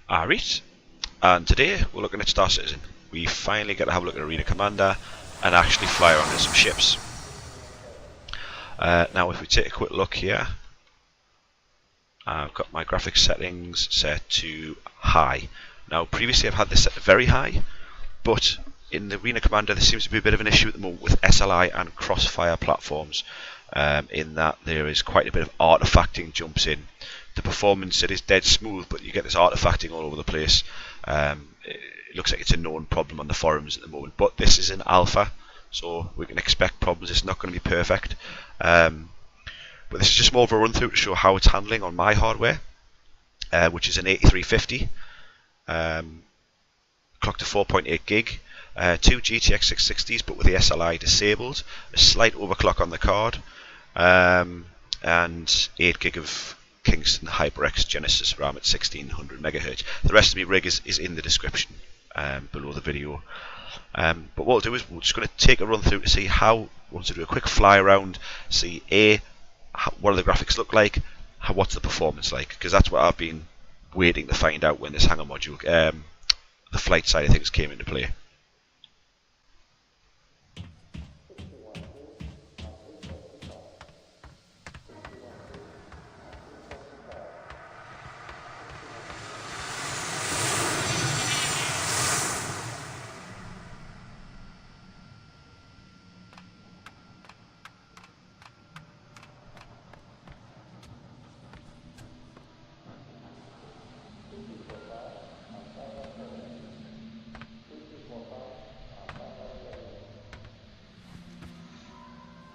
Alright, and today we're looking at Star Citizen. We finally get to have a look at Arena Commander and actually fly around in some ships. Now if we take a quick look here, I've got my graphics settings set to high. Now previously I've had this set to very high, but in the Arena Commander there seems to be a bit of an issue at the moment with SLI and Crossfire platforms, in that there is quite a bit of artifacting jumps in. The performance, it is dead smooth, but you get this artifacting all over the place. It looks like it's a known problem on the forums at the moment, but this is an alpha, so we can expect problems. It's not going to be perfect, but this is just more of a run through to show how it's handling on my hardware, which is an 8350, clocked to 4.8 gig, two GTX 660s but with the SLI disabled, a slight overclock on the card, and 8 gig of Kingston HyperX Genesis RAM at 1600 MHz. The rest of my rig is in the description below the video. But what we'll do is we're just going to take a run through to see how, we want to do a quick fly around, see what do the graphics look like, what's the performance like, because that's what I've been waiting to find out when this hangar module, the flight side of things, came into play.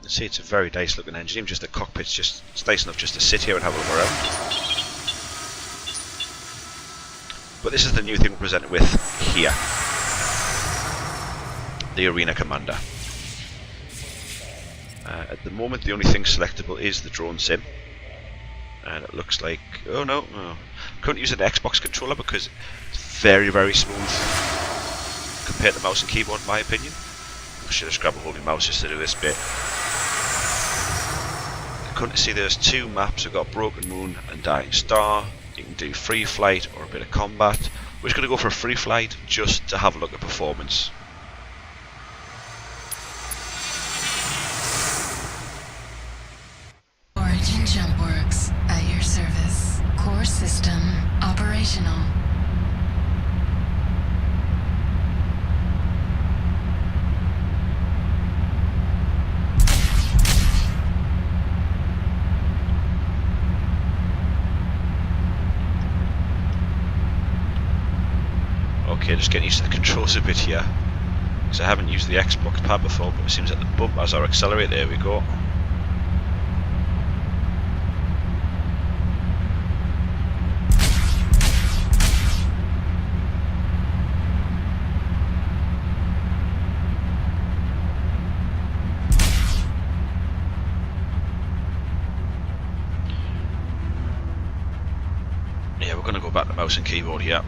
See, it's a very nice looking engine. Even just the cockpit's it's nice enough just to sit here and have a look around. But this is the new thing we're presented with here, the Arena Commander. At the moment the only thing selectable is the drone sim, and it looks like, oh no, couldn't use an Xbox controller because it's very smooth compared to mouse and keyboard in my opinion. I should have grabbed a hold of my mouse just to do this bit. Couldn't see there's two maps. We've got Broken Moon and Dying Star. You can do free flight or a bit of combat. We're just going to go for a free flight just to have a look at performance. Origin Jump Works at your service. Core system operational. Okay, just getting used to the controls a bit here, because I haven't used the Xbox pad before, but it seems that the bump as our accelerate, there we go. Yeah, we're going to go back to mouse and keyboard here,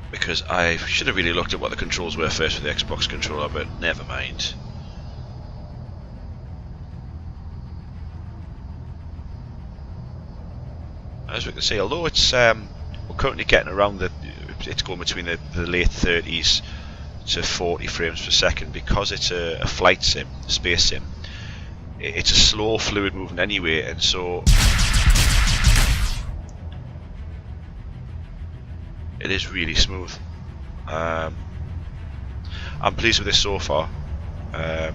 because I should have really looked at what the controls were first with the Xbox controller, but never mind. As we can see, although it's we're currently getting around it's going between the late 30s to 40 frames per second, because it's a flight sim, a space sim. It's a slow fluid movement anyway, and so it is really smooth. I'm pleased with this so far. I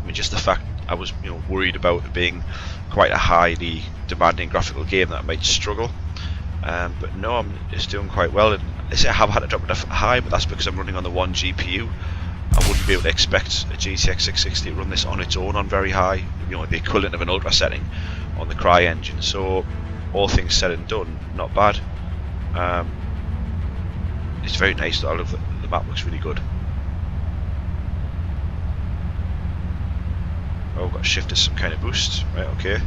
mean, just the fact I was worried about it being quite a highly demanding graphical game that I might struggle, but no, it's doing quite well. And I have had to drop it high, but that's because I'm running on the one GPU. I wouldn't be able to expect a GTX 660 to run this on its own on very high, the equivalent of an ultra setting on the Cry engine. So all things said and done, not bad. It's very nice. I love the map, looks really good. Oh, got shift as some kind of boost. Right, okay.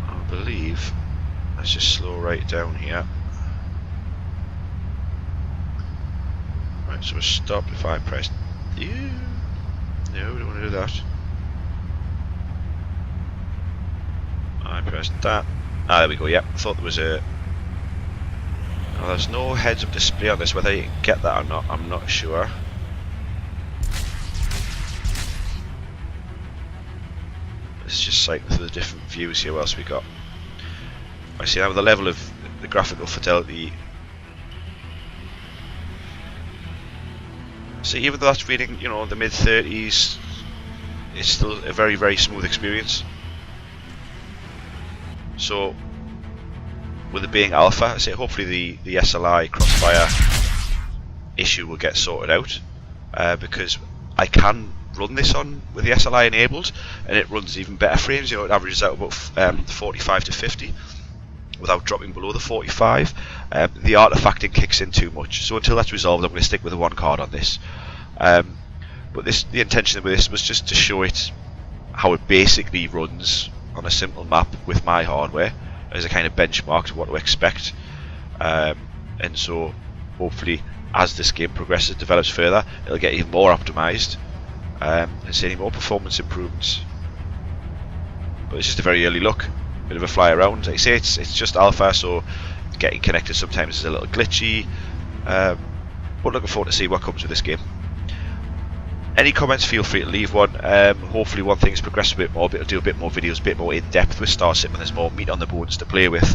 I believe let's just slow right down here. Right, so we're stopped if I press U. No, we don't want to do that. I press that, Ah, there we go. Yep, I thought there was a. Oh, there's no heads-up display on this. Whether you can get that or not, I'm not sure. Let's just cycle through the different views here. What else we got? I see now with the level of the graphical fidelity. So even though that's reading, you know, the mid-30s, it's still a very, very smooth experience. So, with it being alpha, I say hopefully the SLI crossfire issue will get sorted out, because I can run this on with the SLI enabled, and it runs even better frames. You know, it averages out about 45 to 50 without dropping below the 45. The artifacting kicks in too much, so until that's resolved, I'm going to stick with the one card on this. But the intention with this was just to show it how it basically runs on a simple map with my hardware as a kind of benchmark to what to expect. And so hopefully as this game progresses, develops further, it'll get even more optimized and see any more performance improvements. But it's just a very early look, bit of a fly around. Like I say, it's just alpha, so getting connected sometimes is a little glitchy, but looking forward to see what comes with this game. Any comments, feel free to leave one. Hopefully one thing's progressed a bit more, do a bit more videos, a bit more in depth with Star Citizen. There's more meat on the bones to play with.